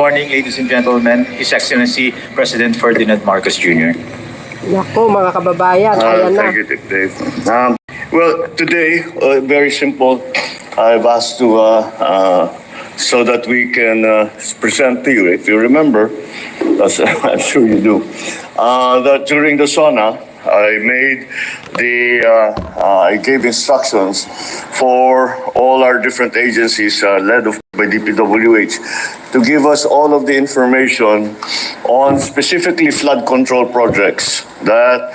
morning, ladies and gentlemen. His Excellency President Ferdinand Marcos Jr. Nako, mga kababayan, ayan na. Thank you, Dave. Well, today, very simple. I've asked to, so that we can present to you, if you remember, as I'm sure you do, that during the SONA, I gave instructions for all our different agencies led by DPWH to give us all of the information on specifically flood control projects that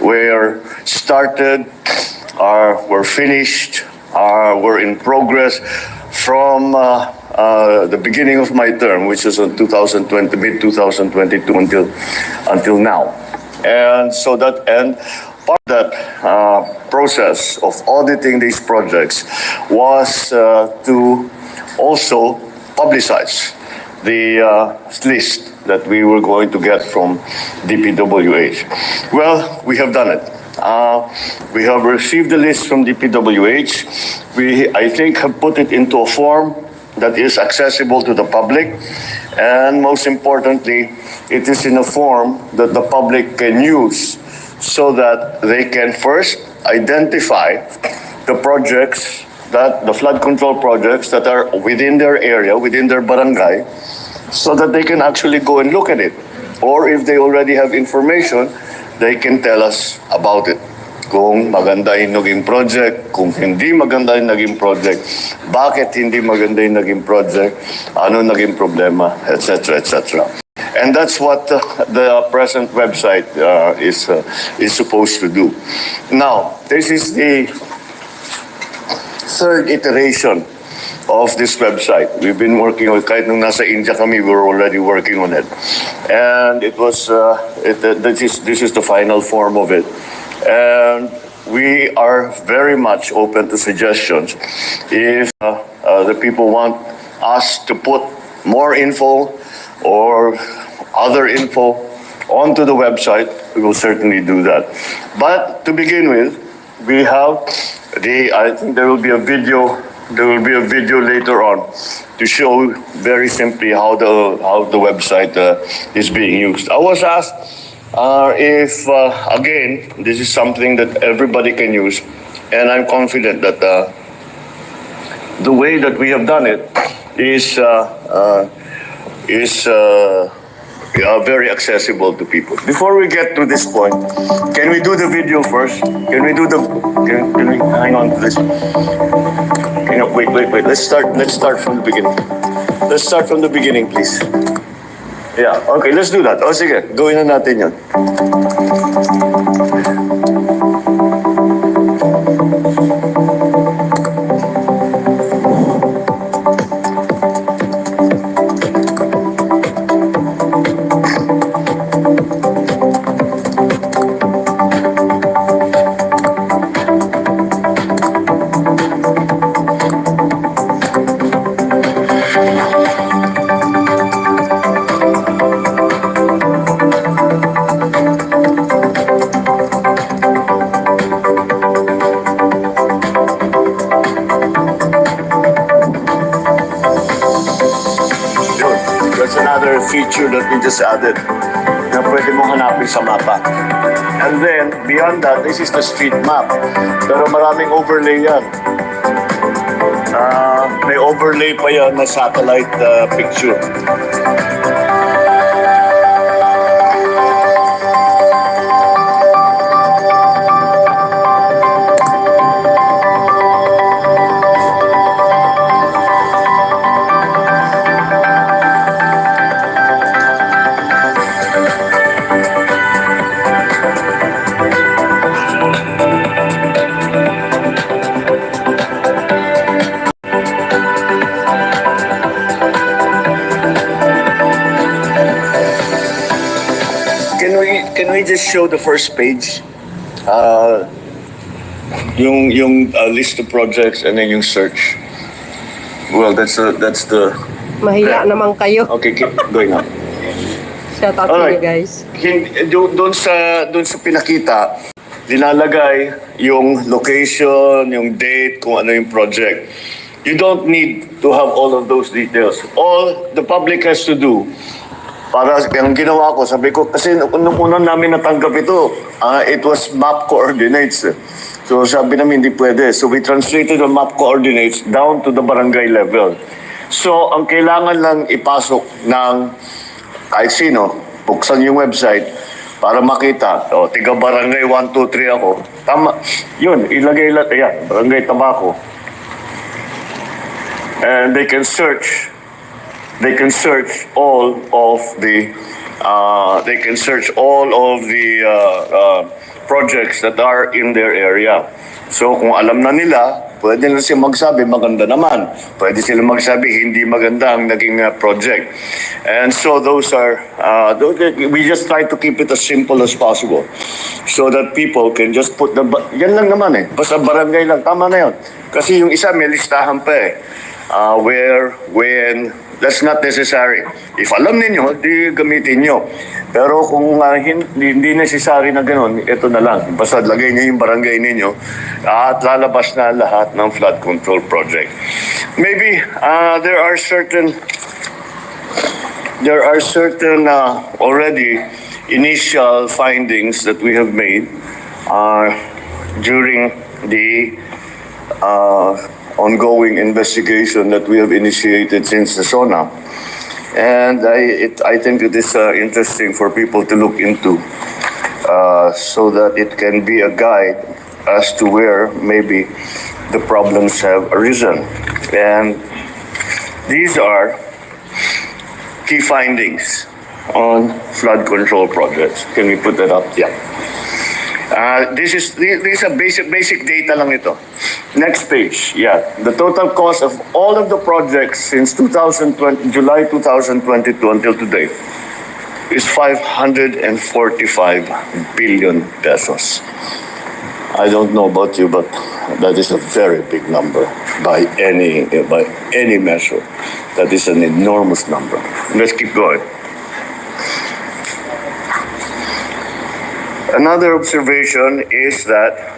were started, were finished, were in progress from the beginning of my term, which is in 2020, mid-2022 until now. And so part of that process of auditing these projects was to also publicize the list that we were going to get from DPWH. Well, we have done it. We have received the list from DPWH. We, I think, have put it into a form that is accessible to the public, and most importantly, it is in a form that the public can use so that they can first identify the projects, the flood control projects that are within their area, within their barangay, so that they can actually go and look at it. Or if they already have information, they can tell us about it. Kung maganda yung naging project, kung hindi maganda yung naging project, bakit hindi maganda yung naging project, ano naging problema, etc., etc. And that's what the present website is supposed to do. Now, this is the third iteration of this website. We've been working on it. Kahit nung nasa India kami, we were already working on it. And it was, this is the final form of it. And we are very much open to suggestions. If the people want us to put more info or other info onto the website, we will certainly do that. But to begin with, we have I think there will be a video later on to show very simply how the website is being used. I was asked if, again, this is something that everybody can use, and I'm confident that the way that we have done it is very accessible to people. Before we get to this point, can we do the video first? Can we hang on to this? Wait. Let's start from the beginning. Let's start from the beginning, please. Yeah, okay, let's do that. O sige, gawin na natin yun. Feature that we just added na pwede mong hanapin sa mapa. And then, beyond that, this is the street map. Pero maraming overlay yan. May overlay pa yan na satellite picture. Can we just show the first page? Yung list of projects and then yung search. Well, that's the. Mahiya naman kayo. Okay, keep going on. Shout out to you guys. Doon sa pinakita, dinalagay yung location, yung date, kung ano yung project. You don't need to have all of those details. All the public has to do, para ang ginawa ko, sabi ko, kasi nung unang namin natanggap ito, it was map coordinates. So sabi namin, hindi pwede. So we translated the map coordinates down to the barangay level. So ang kailangan lang ipasok ng kahit sino, buksan yung website para makita, tiga barangay 1, 2, 3 ako. Tama, yun, ilagay lang, ayan, barangay Tabaco. And they can search all of the projects that are in their area. So kung alam na nila, pwede na siya magsabi maganda naman. Pwede sila magsabi hindi maganda ang naging project. And so those are we just try to keep it as simple as possible so that people can just put yan lang naman eh. Basta barangay lang, tama na yun. Kasi yung isa may listahan pa eh. Where, when, that's not necessary. If alam ninyo, di gamitin nyo. Pero kung hindi necessary na ganun, ito na lang. Basta lagay nyo yung barangay ninyo at lalabas na lahat ng flood control project. Maybe there are certain already initial findings that we have made during the ongoing investigation that we have initiated since the SONA. And I think it is interesting for people to look into so that it can be a guide as to where maybe the problems have arisen. And these are key findings on flood control projects. Can we put that up? Yeah. These are basic data lang ito. Next page, yeah. The total cost of all of the projects since July 2022 until today is 545 billion pesos. I don't know about you, but that is a very big number by any measure. That is an enormous number. Let's keep going. Another observation is that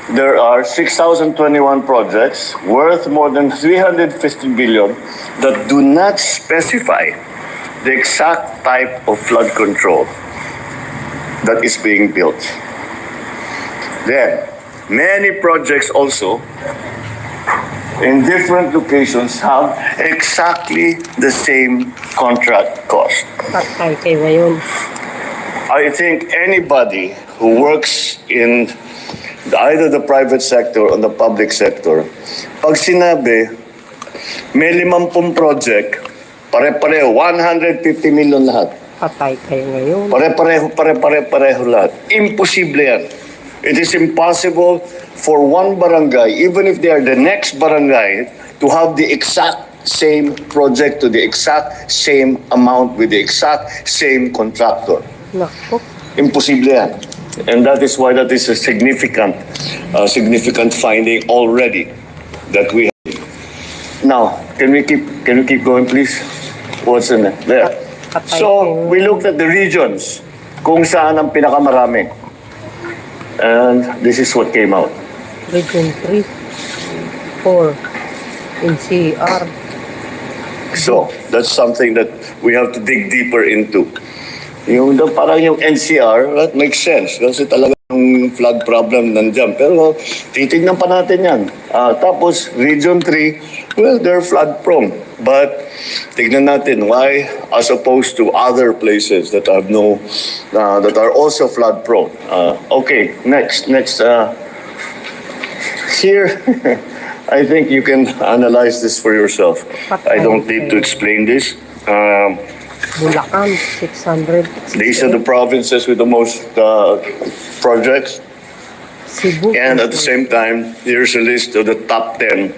there are 6,021 projects worth more than 350 billion that do not specify the exact type of flood control that is being built. Then, many projects also in different locations have exactly the same contract cost. Patay kayo ngayon. I think anybody who works in either the private sector or the public sector, pag sinabi, may 50 project, pare-pareho, 150 million lahat. Patay kayo ngayon. Pare-pareho lahat. Imposible yan. It is impossible for one barangay, even if they are the next barangay, to have the exact same project to the exact same amount with the exact same contractor. Nako. Imposible yan. And that is why that is a significant finding already that we have. Now, can we keep going, please? What's in there? So, we looked at the regions kung saan ang pinakamarami. And this is what came out. Region 3, 4, NCR. So, that's something that we have to dig deeper into. Parang yung NCR, that makes sense. Kasi talagang flood problem nandyan. Pero titignan pa natin yan. Tapos, Region 3, well, they're flood prone. But tignan natin why, as opposed to other places that have that are also flood prone. Okay, next. Here, I think you can analyze this for yourself. I don't need to explain this. Bulacan, 600. These are the provinces with the most projects. Cebu. And at the same time, here's a list of the top 10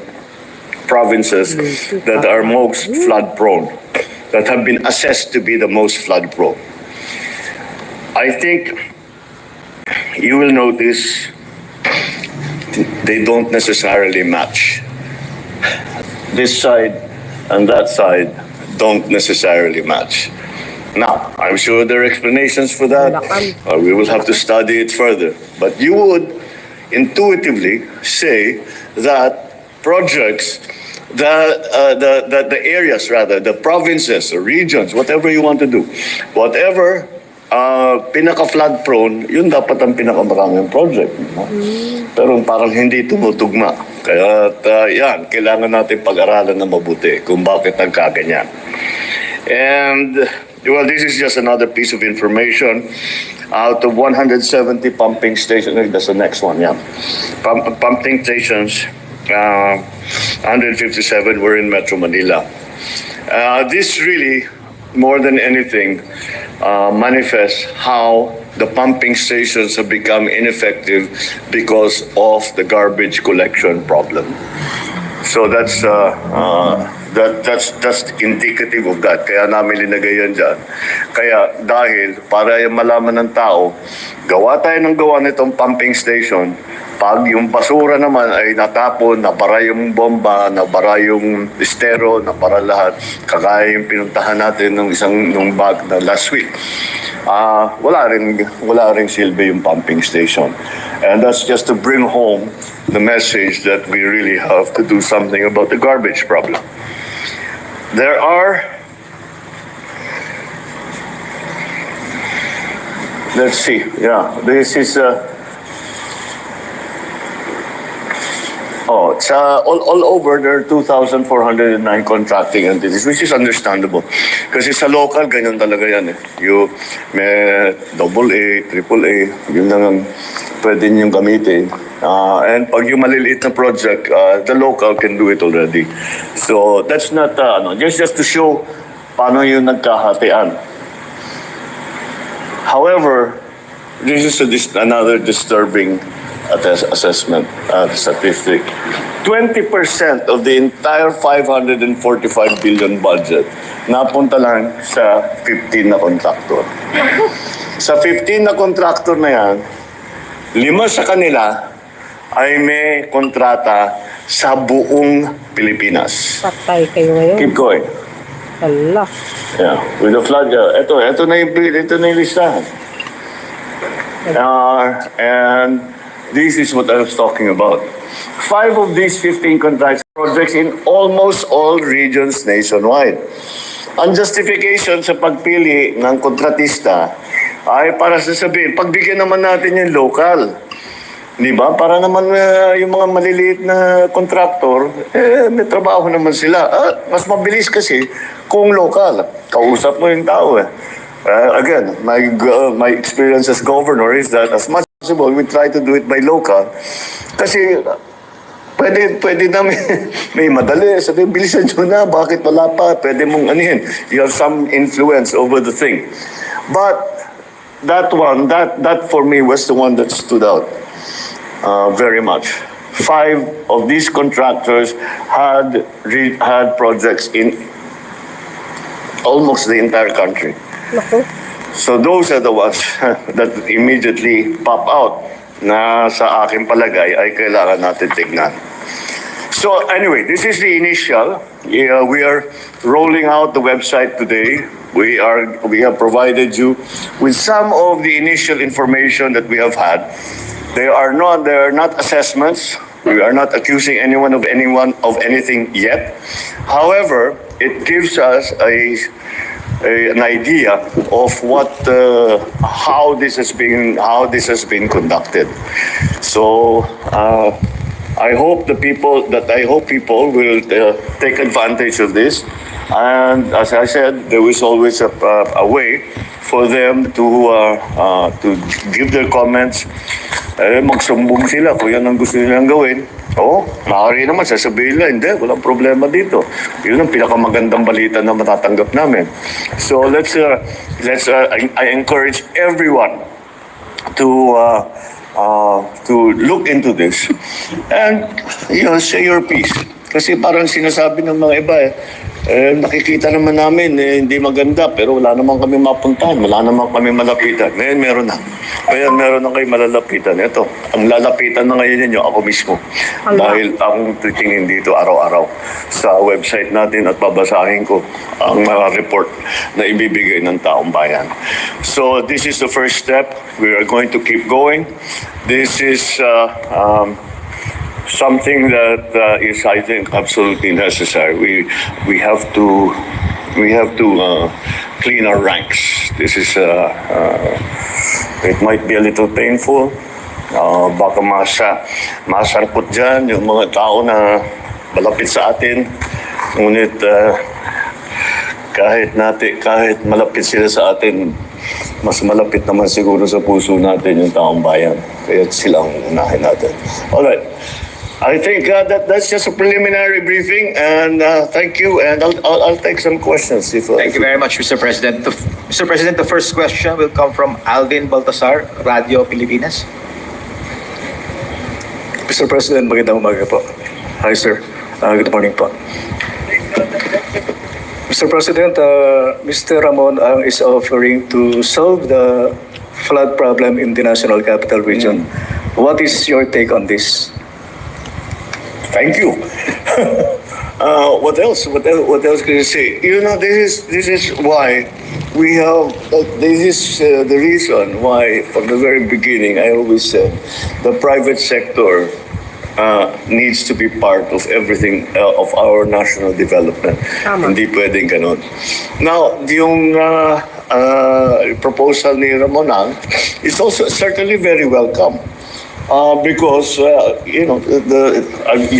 provinces that are most flood prone, that have been assessed to be the most flood prone. I think you will notice they don't necessarily match. This side and that side don't necessarily match. Now, I'm sure there are explanations for that. We will have to study it further. But you would intuitively say that projects, the areas rather, the provinces, or regions, whatever you want to do, whatever pinaka-flood prone, yun dapat ang pinakamaraming project. No? Pero parang hindi tumutugma. Kaya yan, kailangan natin pag-aralan na mabuti kung bakit nagkaganyan. And, well, this is just another piece of information. Out of 170 pumping stations, that's the next one, yeah. Pumping stations, 157 were in Metro Manila. This really, more than anything, manifests how the pumping stations have become ineffective because of the garbage collection problem. So that's indicative of that. Kaya namin linagay yan dyan. Kaya dahil para malaman ng tao, gawa tayo ng gawa nitong pumping station. Pag yung basura naman ay natapon, nabara yung bomba, nabara yung estero, nabara lahat, kagaya yung pinuntahan natin nung bag na last week. Wala ring silbi yung pumping station. And that's just to bring home the message that we really have to do something about the garbage problem. There are, let's see, yeah, this is all over, there are 2,409 contracting entities, which is understandable. Kasi sa local, ganyan talaga yan. May AA, AAA, yun lang ang pwede niyong gamitin. And pag yung maliliit na project, the local can do it already. So that's not, just to show paano yung nagkahatian. However, this is another disturbing assessment statistic. 20% of the entire 545 billion budget napunta lang sa 15 na contractor. Sa 15 na contractor na yan, 5 sa kanila ay may kontrata sa buong Pilipinas. Patay kayo ngayon. Keep going. Allah. Yeah, with the flood, ito na yung listahan. And this is what I was talking about. 5 of these 15 contracts projects in almost all regions nationwide. Ang justification sa pagpili ng kontratista ay para sasabihin, pagbigyan naman natin yung local. Di ba? Para naman yung mga maliliit na contractor, may trabaho naman sila. Mas mabilis kasi kung local. Kausap mo yung tao again, my experience as governor is that as much as possible, we try to do it by local. Kasi pwede namin, may madali. Sabi, bilisan nyo na, bakit wala pa? Pwede mong anihin. You have some influence over the thing. But that for me was the one that stood out very much. 5 of these contractors had projects in almost the entire country. Naku. So those are the ones that immediately pop out na sa aking palagay ay kailangan natin tignan. So anyway, this is the initial. We are rolling out the website today. We have provided you with some of the initial information that we have had. They are not assessments. We are not accusing anyone of anything yet. However, it gives us an idea of how this has been conducted. So I hope people will take advantage of this, and as I said, there is always a way for them to give their comments. Magsumbong sila kung yan ang gusto nilang gawin. Maaari naman sasabihin nila, hindi, walang problema dito. Yun ang pinakamagandang balita na matatanggap namin. So I encourage everyone to look into this and say your piece. Kasi parang sinasabi ng mga iba nakikita naman namin hindi maganda pero wala naman kami mapuntahan, wala naman kami malapitan. Ngayon meron na. Ngayon meron na kayo malalapitan. Ito, ang lalapitan na ngayon ninyo, ako mismo. Dahil akong titingin dito araw-araw sa website natin at babasahin ko ang mga report na ibibigay ng taong bayan. So this is the first step. We are going to keep going. This is something that is, I think, absolutely necessary. We have to clean our ranks. This is it might be a little painful. Baka masarpot dyan yung mga tao na malapit sa atin. Ngunit kahit malapit sila sa atin, mas malapit naman siguro sa puso natin yung taong bayan. Kaya sila ang unahin natin. Alright. I think that's just a preliminary briefing, and thank you, and I'll take some questions. Thank you very much, Mr. President. Mr. President, the first question will come from Alvin Baltasar, Radio Pilipinas. Mr. President, magandang umaga po. Hi, sir. Good morning po. Mr. President, Mr. Ramon is offering to solve the flood problem in the National Capital Region. What is your take on this? Thank you. What else? What else can you say? You know, this is why we have. This is the reason why, from the very beginning, I always said the private sector needs to be part of everything of our national development. Hindi pwedeng ganon. Now, yung proposal ni Ramonang is also certainly very welcome. Because you know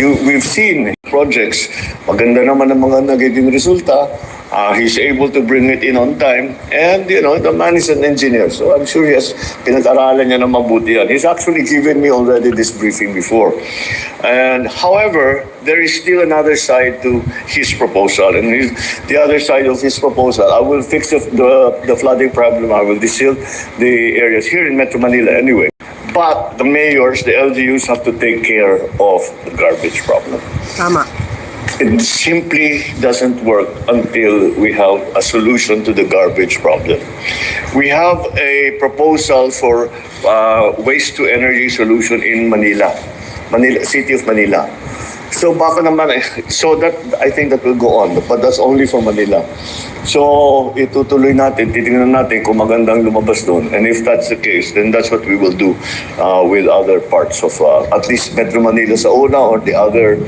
we've seen projects, maganda naman ang mga nagiging resulta. He's able to bring it in on time, and you know the man is an engineer, so I'm sure he has pinag-aralan niya na mabuti yan. He's actually given me already this briefing before. And however, there is still another side to his proposal, and the other side of his proposal, I will fix the flooding problem. I will desil the areas here in Metro Manila anyway. But the mayors, the LGUs have to take care of the garbage problem. Tama. It simply doesn't work until we have a solution to the garbage problem. We have a proposal for waste to energy solution in Manila, City of Manila. So baka naman, so that I think that will go on, but that's only for Manila. So itutuloy natin, titingnan natin kung magandang lumabas doon. And if that's the case, then that's what we will do with other parts of at least Metro Manila sa una, or the other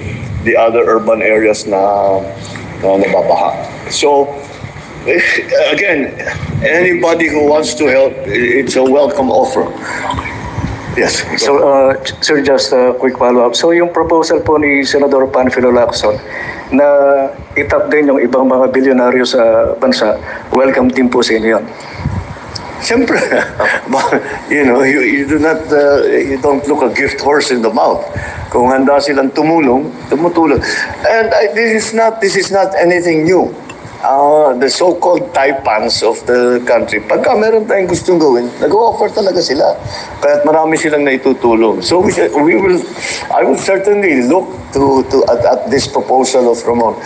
urban areas na nababaha. So again, anybody who wants to help, it's a welcome offer. Yes. So, sir, just a quick follow-up. So, yung proposal po ni Senador Panfilo Lacson na itap din yung ibang mga bilyonaryo sa bansa, welcome din po sa inyo yun. Siyempre, you know, you you don't look a gift horse in the mouth. Kung handa silang tumulong, tumutulong. And this is not anything new. The so-called taipans of the country, pagka meron tayong gustong gawin, nag-offer talaga sila. Kaya't marami silang naitutulong. So I will certainly look at this proposal of Ramon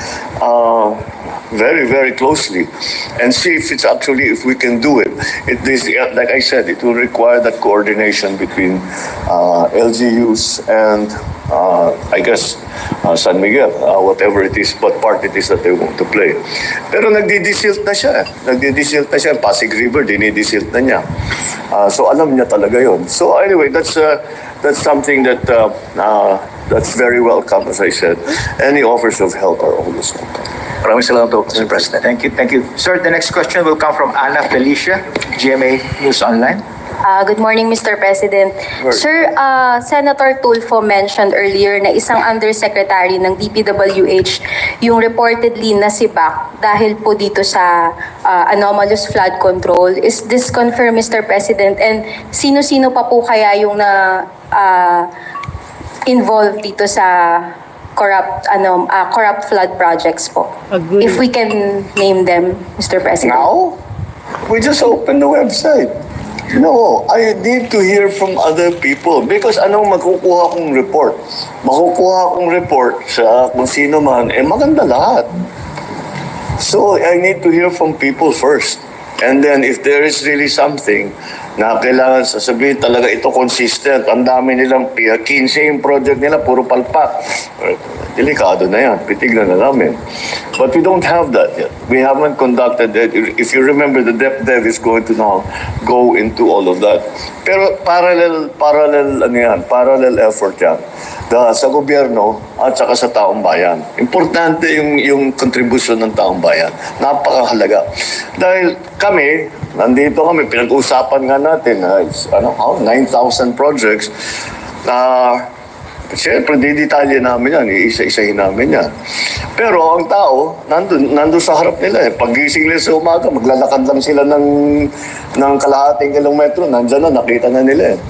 very, very closely and see if we can do it. Like I said, it will require that coordination between LGUs and I guess San Miguel, whatever it is, what part it is that they want to play. Pero nagdi-desilt na siya. Pasig River, dinidesilt na niya. So alam niya talaga yon. So anyway, that's something that's very welcome, as I said. Any offers of help are always welcome. Maraming salamat po, Mr. President. Thank you. Sir, the next question will come from Ana Felicia, GMA News Online. Good morning, Mr. President. Sir, Senator Tulfo mentioned earlier na isang undersecretary ng DPWH yung reportedly nasibak dahil po dito sa anomalous flood control. Is this confirmed, Mr. President? And sino-sino pa po kaya yung involved dito sa corrupt flood projects po? Agoy. If we can name them, Mr. President. Now, we just opened the website. No, I need to hear from other people because anong makukuha kong report? Makukuha kong report sa kung sino man, maganda lahat. So I need to hear from people first. And then if there is really something na kailangan sasabihin talaga ito consistent. Ang dami nilang 15 yung project nila, puro palpak. Delikado na yan. Pitignan na namin. But we don't have that yet. We haven't conducted that. If you remember, the DepDev is going to now go into all of that. Pero parallel effort yan. Sa gobyerno at saka sa taong bayan. Importante yung contribution ng taong bayan. Napakahalaga. Dahil nandito kami, pinag-usapan nga natin, 9,000 projects. Siyempre, didetalye namin yan, isa-isahin namin yan. Pero ang tao, nandun sa harap nila. Pag-gising nila sa umaga, maglalakad lang sila ng kalahating kilometro, nandyan na, nakita na nila.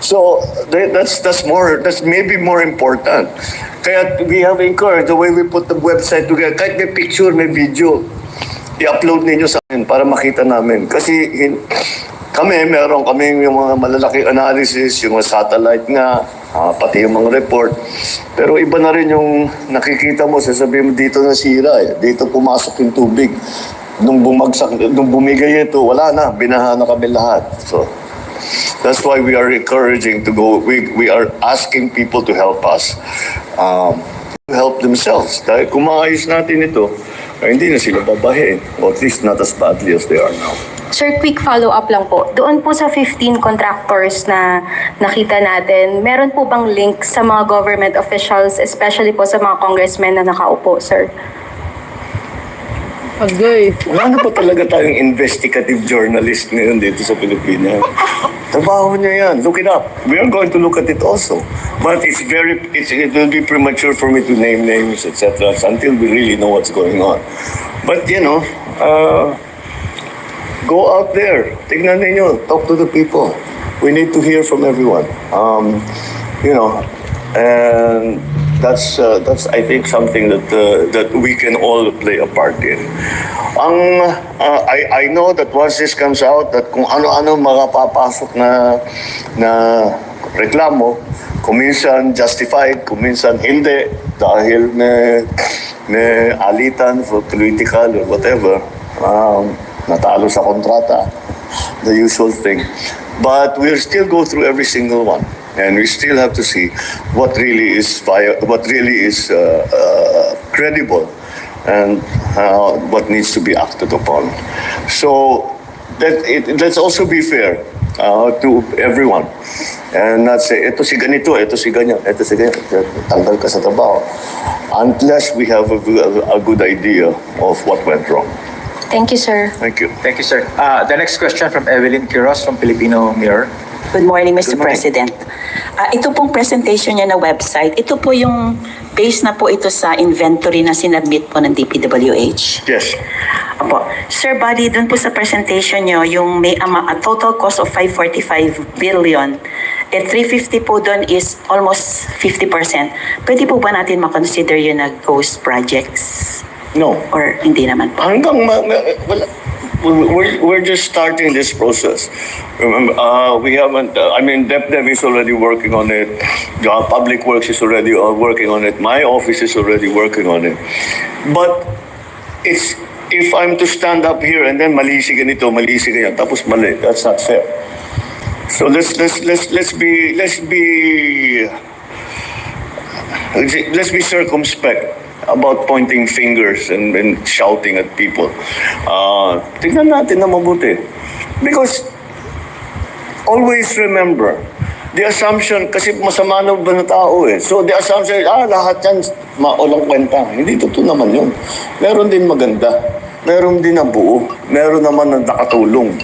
So that's maybe more important. Kaya we have encouraged the way we put the website together. Kahit may picture, may video, i-upload ninyo sa amin para makita namin. Kasi meron kami yung mga malalaking analysis, yung mga satellite nga, pati yung mga report. Pero iba na rin yung nakikita mo, sasabihin mo dito nasira, dito pumasok yung tubig. Nung bumigay ito, wala na, binaha na kami lahat. So that's why we are encouraging to go. We are asking people to help us, to help themselves. Dahil kung maayos natin ito, hindi na sila babahin. Or at least not as badly as they are now. Sir, quick follow-up lang po. Doon po sa 15 contractors na nakita natin, meron po bang link sa mga government officials, especially po sa mga congressmen na nakaupo, sir? Agoy. Wala na pa talaga tayong investigative journalist ngayon dito sa Pilipinas. Trabaho niya yan. Look it up. We are going to look at it also. But it will be premature for me to name names, etc. until we really know what's going on. But, go out there. Tignan ninyo. Talk to the people. We need to hear from everyone. And that's I think something that we can all play a part in. I know that once this comes out, that kung ano-ano makapapasok na reklamo, kuminsan justified, kuminsan hindi, dahil may alitan for political or whatever, natalo sa kontrata, the usual thing. But we'll still go through every single one. And we still have to see what really is credible and what needs to be acted upon. So let's also be fair to everyone and not say, ito si ganito, ito si ganyan, tanggal ka sa trabaho, unless we have a good idea of what went wrong. Thank you, sir. Thank you. Thank you, sir. The next question from Evelyn Quiroz from Filipino Mirror. Good morning, Mr. Good morning. President. Ito pong presentation niya na website, ito po yung base na po ito sa inventory na sinabmit po ng DPWH. Yes. Opo. Sir Buddy, dun po sa presentation niyo, yung may a total cost of 545 billion, 350 po dun is almost 50%. Pwede po ba natin makonsider yun na ghost projects? No. Or hindi naman po? We're just starting this process. We haven't. DepDev is already working on it. Public Works is already working on it. My office is already working on it. But if I'm to stand up here and then mali si ganito, mali si ganyan, tapos mali, that's not fair. So let's be circumspect about pointing fingers and shouting at people. Tignan natin na mabuti. Because always remember, the assumption, kasi masama na ba na tao eh. So the assumption is, lahat yan maulang kwenta. Hindi totoo naman yun. Meron din maganda. Meron din na buo. Meron naman na nakatulong.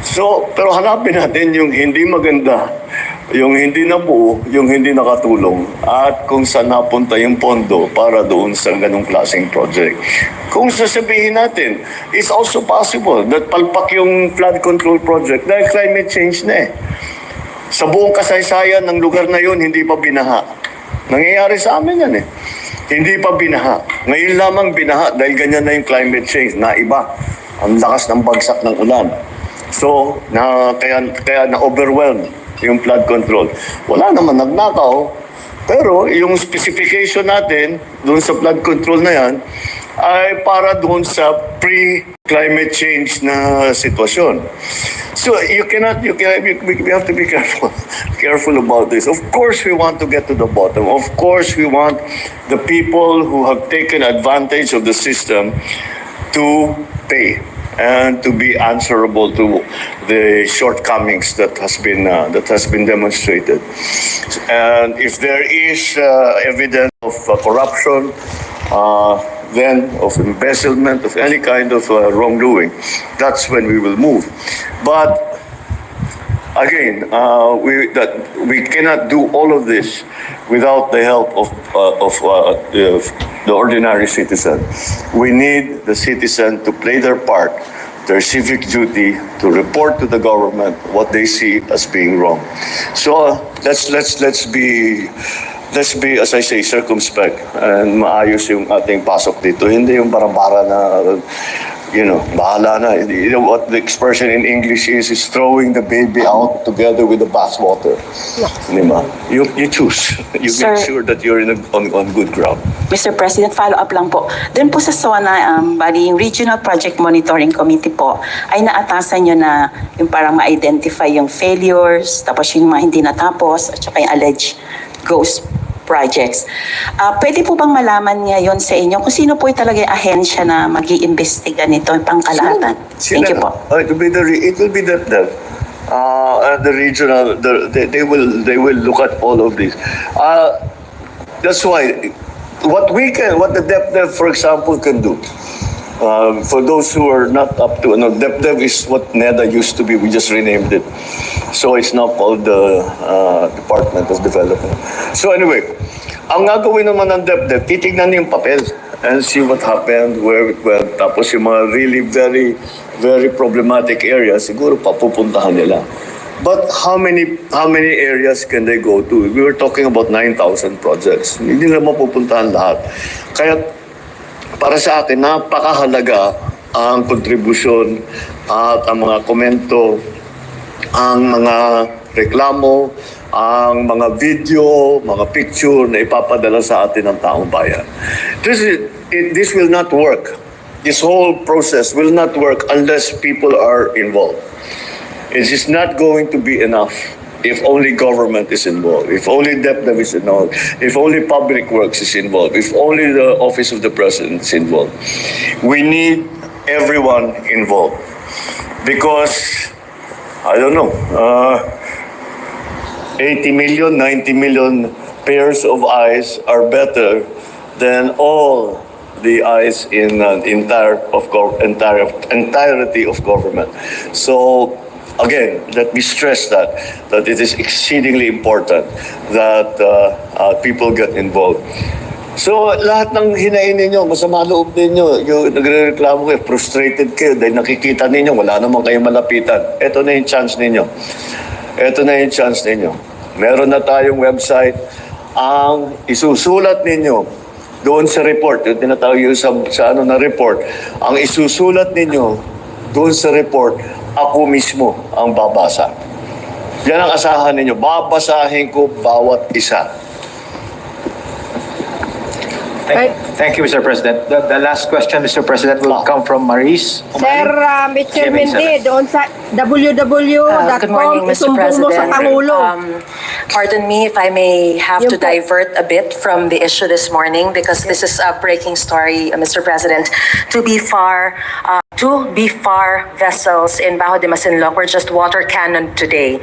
So, pero hanapin natin yung hindi maganda, yung hindi nabuo, yung hindi nakatulong, at kung saan napunta yung pondo para doon sa ganong klaseng project. Kung sasabihin natin, it's also possible that palpak yung flood control project dahil climate change na eh. Sa buong kasaysayan ng lugar na yun, hindi pa binaha. Nangyayari sa amin yan eh. Hindi pa binaha. Ngayon lamang binaha dahil ganyan na yung climate change na iba. Ang lakas ng bagsak ng ulan. So, kaya na-overwhelm yung flood control. Wala naman nagnakaw, pero yung specification natin doon sa flood control na yan ay para doon sa pre-climate change na sitwasyon. So we have to be careful about this. Of course, we want to get to the bottom. Of course, we want the people who have taken advantage of the system to pay and to be answerable to the shortcomings that has been demonstrated. And if there is evidence of corruption, then of embezzlement, of any kind of wrongdoing, that's when we will move. But again, we cannot do all of this without the help of the ordinary citizen. We need the citizen to play their part, their civic duty, to report to the government what they see as being wrong. So let's be, as I say, circumspect and maayos yung ating pasok dito. Hindi yung bara-bara na, bahala na. You know what the expression in English is throwing the baby out together with the bathwater. Diba? You choose. You Sir, make sure that you're on good ground. Mr. President, follow-up lang po. Doon po sa SONA, bali yung Regional Project Monitoring Committee po, ay naatasan nyo na yung parang ma-identify yung failures, tapos yung mga hindi natapos, at saka yung alleged ghost projects. Pwede po bang malaman ngayon sa inyo kung sino po yung talaga yung ahensya na mag-iimbestiga nito, yung pangkalahatan? Thank you po. It will be the regional. They will look at all of this. That's why what the DepDev, for example, can do. For those who are not up to, DepDev is what NEDA used to be. We just renamed it. So it's now called the Department of Development. So anyway, ang gagawin naman ng DepDev, titignan yung papel and see what happened, where it went. Tapos yung mga really very, very problematic areas, siguro papupuntahan nila. But how many areas can they go to? We were talking about 9,000 projects. Hindi nila mapupuntahan lahat. Kaya para sa akin, napakahalaga ang kontribusyon at ang mga komento, ang mga reklamo, ang mga video, mga picture na ipapadala sa atin ng taong bayan. This will not work. This whole process will not work unless people are involved. It is not going to be enough if only government is involved, if only DepDev is involved, if only Public Works is involved, if only the Office of the President is involved. We need everyone involved because, I don't know, 80 million, 90 million pairs of eyes are better than all the eyes in the entirety of government. So, again, let me stress that it is exceedingly important that people get involved. So, lahat ng hinain ninyo, masama loob ninyo, yung nagre-reklamo kayo, frustrated kayo, dahil nakikita ninyo, wala naman kayong malapitan. Ito na yung chance ninyo. Ito na yung chance ninyo. Meron na tayong website. Ang isusulat ninyo doon sa report, yung tinatawag yung sa ano na report, ang isusulat ninyo doon sa report, ako mismo ang babasa. Yan ang asahan ninyo. Babasahin ko bawat isa. Thank you, Mr. President. The last question, Mr. President, will come from Maris. Sir, Mr. Mende, doon sa Good morning, www.com, Mr. isumbong mo sa President. Pangulo. Pardon me if I may have Yung to po- divert a bit from the issue this morning because this is a breaking story, Mr. President. To be far vessels in Bajo de Masinloc were just water cannoned today.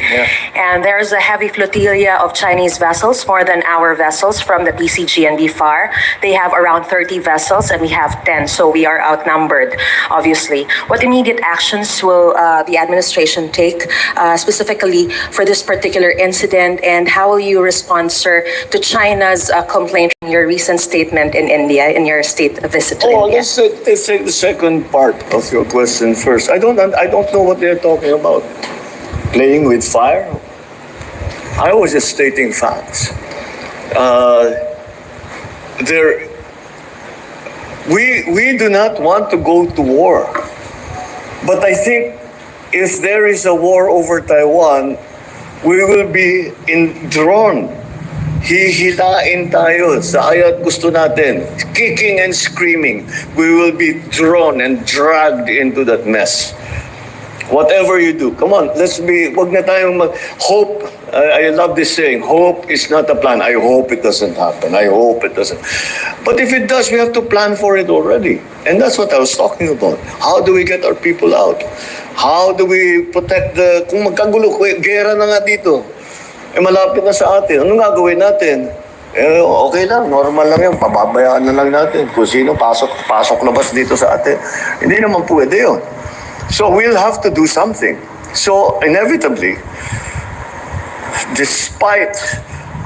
And there's a heavy flotilla of Chinese vessels, more than our vessels from the PCG and BFAR. They have around 30 vessels and we have 10, so we are outnumbered, obviously. What immediate actions will the administration take specifically for this particular incident, and how will you respond, sir, to China's complaint from your recent statement in India, in your state visit to India? Let's take the second part of your question first. I don't know what they're talking about. Playing with fire? I was just stating facts. We do not want to go to war. But I think if there is a war over Taiwan, we will be drawn hihilain tayo sa aya't gusto natin. Kicking and screaming, we will be drawn and dragged into that mess. Whatever you do, come on, wag na tayong hope. I love this saying, hope is not a plan. I hope it doesn't happen. I hope it doesn't. But if it does, we have to plan for it already. And that's what I was talking about. How do we get our people out? How do we protect kung magkagulo, gera na nga dito. Malapit na sa atin. Ano nga gawin natin? Okay lang, normal lang yan. Pababayaan na lang natin. Kung sino pasok labas dito sa atin. Hindi naman pwede yun. So we'll have to do something. So inevitably, despite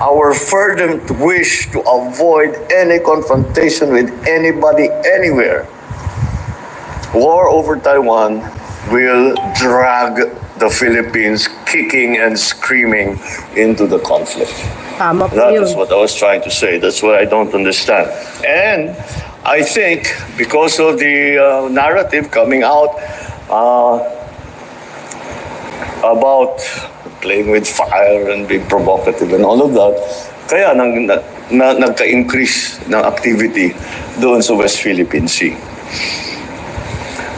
our fervent wish to avoid any confrontation with anybody anywhere, war over Taiwan will drag the Philippines kicking and screaming into the conflict. Tama po That yun. is what I was trying to say. That's what I don't understand. And I think because of the narrative coming out about playing with fire and being provocative and all of that, kaya nagka-increase ng activity doon sa West Philippine Sea.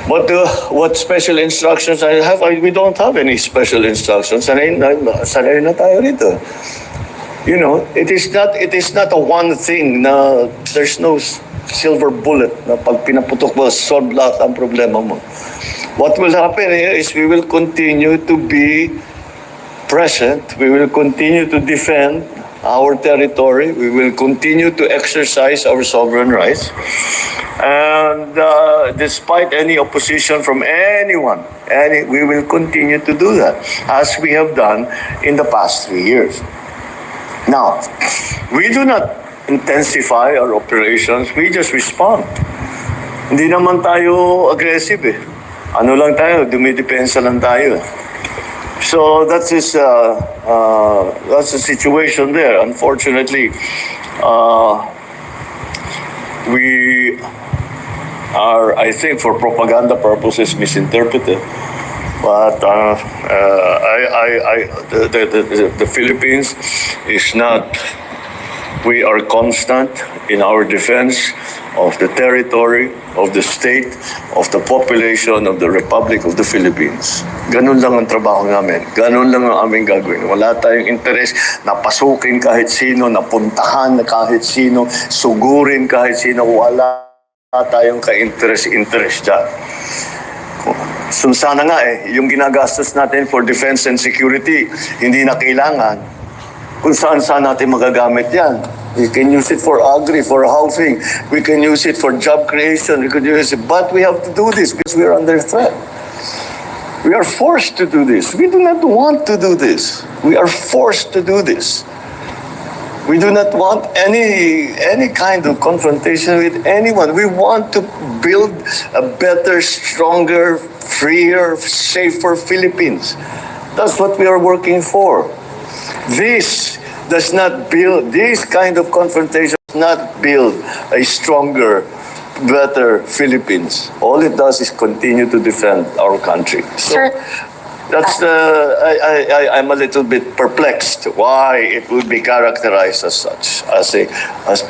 But what special instructions I have? We don't have any special instructions. Sanay na tayo rito. You know, it is not a one thing na there's no silver bullet na pag pinaputok mo, solve lahat ang problema mo. What will happen here is we will continue to be present. We will continue to defend our territory. We will continue to exercise our sovereign rights. And despite any opposition from anyone, we will continue to do that, as we have done in the past 3 years. Now, we do not intensify our operations. We just respond. Hindi naman tayo aggressive eh. Ano lang tayo, dumidepensa lang tayo. So that's the situation there. Unfortunately, we are, I think, for propaganda purposes, misinterpreted. But the Philippines is not. We are constant in our defense of the territory, of the state, of the population of the Republic of the Philippines. Ganun lang ang trabaho namin. Ganun lang ang aming gagawin. Wala tayong interes na pasukin kahit sino, na puntahan na kahit sino, sugurin kahit sino. Wala tayong ka-interest dyan. So sana nga yung ginagastos natin for defense and security, hindi na kailangan. Kung saan natin magagamit yan. We can use it for agri, for housing. We can use it for job creation. We could use it. But we have to do this because we are under threat. We are forced to do this. We do not want to do this. We are forced to do this. We do not want any kind of confrontation with anyone. We want to build a better, stronger, freer, safer Philippines. That's what we are working for. This kind of confrontation does not build a stronger, better Philippines. All it does is continue to defend our country. So Sir, that's I'm a little bit perplexed why it would be characterized as such, as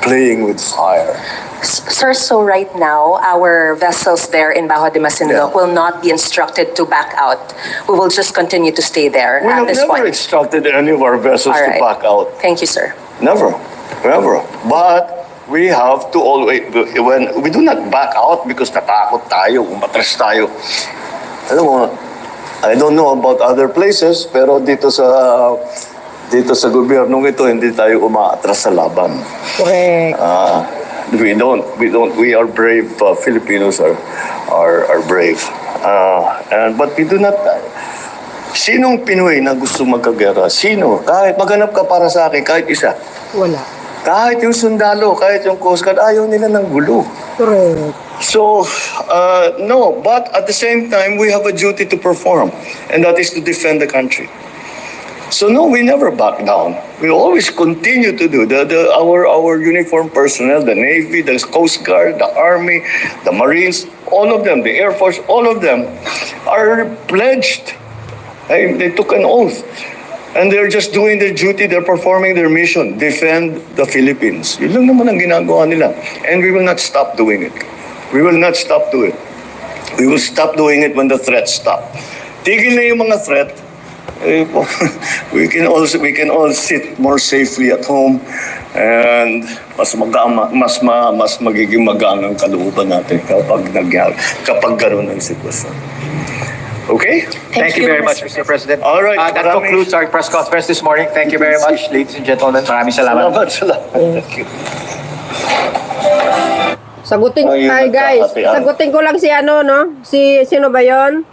playing with fire. Sir, so right now, our vessels there in Bajo de Masinloc will not be instructed to back out. We will just continue to stay there We at have this never point. instructed any of our vessels All to right. back out. Thank you, sir. Never. But we have to always, when we do not back out because natakot tayo, umatras tayo. Alam mo, I don't know about other places, pero dito sa gobyernong ito, hindi tayo umaatras sa laban. Correct. We are brave. Filipinos are brave. But we do not. Sinong Pinoy na gusto magkagera? Sino? Kahit maghanap ka para sa akin, kahit isa. Wala. Kahit yung sundalo, kahit yung Coast Guard, ayaw nila ng gulo. Correct. So, no. But at the same time, we have a duty to perform, and that is to defend the country. So no, we never back down. We always continue to do. Our uniformed personnel, the Navy, the Coast Guard, the Army, the Marines, all of them, the Air Force, all of them are pledged. They took an oath And they're just doing their duty, they're performing their mission, defend the Philippines. Yun lang naman ang ginagawa nila. And we will not stop doing it. We will not stop doing it. We will stop doing it when the threats stop. Tigil na yung mga threat. We can all sit more safely at home, and mas magiging magaan ang kalooban natin kapag gano'n ang sitwasyon. Okay? Thank you very much, Mr. President. All right. That concludes our press conference this morning. Thank you very much, ladies and gentlemen. Maraming salamat. Salamat. Thank you. Sagutin, Ay, ay guys, nagkakatean. sagutin ko lang si ano, no? Sino ba yon?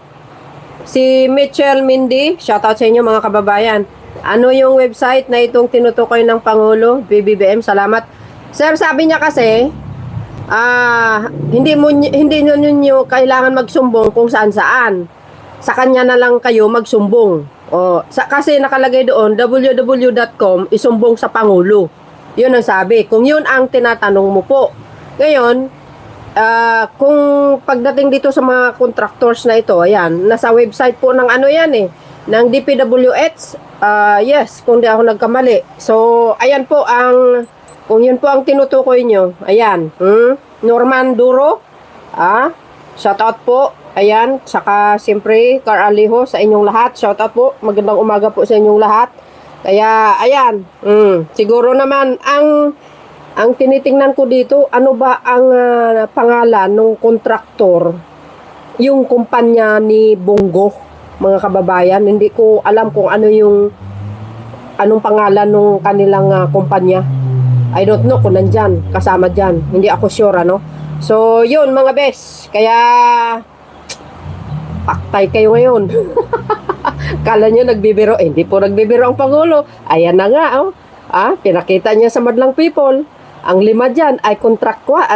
Si Mitchell Mindy. Shoutout sa inyo mga kababayan. Ano yung website na itong tinutukoy ng Pangulo? Pbbm, salamat. Sir, sabi niya kasi, hindi nyo kailangan magsumbong kung saan-saan. Sa kanya na lang kayo magsumbong. Kasi nakalagay doon, www.com, isumbong sa Pangulo. Yun ang sabi. Kung yun ang tinatanong mo po. Ngayon, kung pagdating dito sa mga contractors na ito, ayan, nasa website po ng ano yan ng DPWH, yes, kung di ako nagkamali. So, ayan po kung yun po ang tinutukoy nyo, ayan, Norman Duro, shoutout po, ayan, saka siyempre, Car Aliho, sa inyong lahat, shoutout po, magandang umaga po sa inyong lahat. Kaya, ayan, siguro naman, ang tinitingnan ko dito, ano ba ang pangalan ng kontraktor, yung kumpanya ni Bongo, mga kababayan. Hindi ko alam kung anong pangalan ng kanilang kumpanya. I don't know kung nandyan, kasama dyan. Hindi ako sure, ano. So, yun mga bes. Kaya, paktay kayo ngayon. Kala nyo nagbibiro. Hindi po nagbibiro ang Pangulo. Ayan na nga, pinakita niya sa madlang people. Ang 5 dyan ay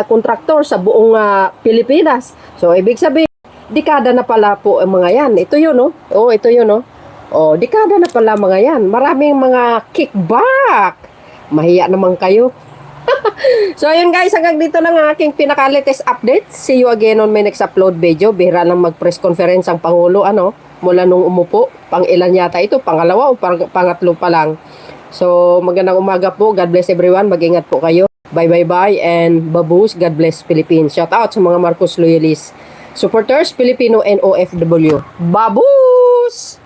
contractor sa buong Pilipinas. So, ibig sabihin, dekada na pala po ang mga yan. Ito yun, no? Ito yun, no? Dekada na pala mga yan. Maraming mga kickback. Mahiya naman kayo. So, ayun guys, hanggang dito lang ang aking pinaka-latest update. See you again on my next upload video. Bihira lang mag-press conference ang Pangulo, mula nung umupo. Pang-ilan yata ito? Pangalawa o pangatlo pa lang? So, magandang umaga po. God bless everyone. Mag-ingat po kayo. Bye and babush. God bless Philippines. Shout out sa mga Marcos loyalists, supporters, Filipino and OFW. Babush!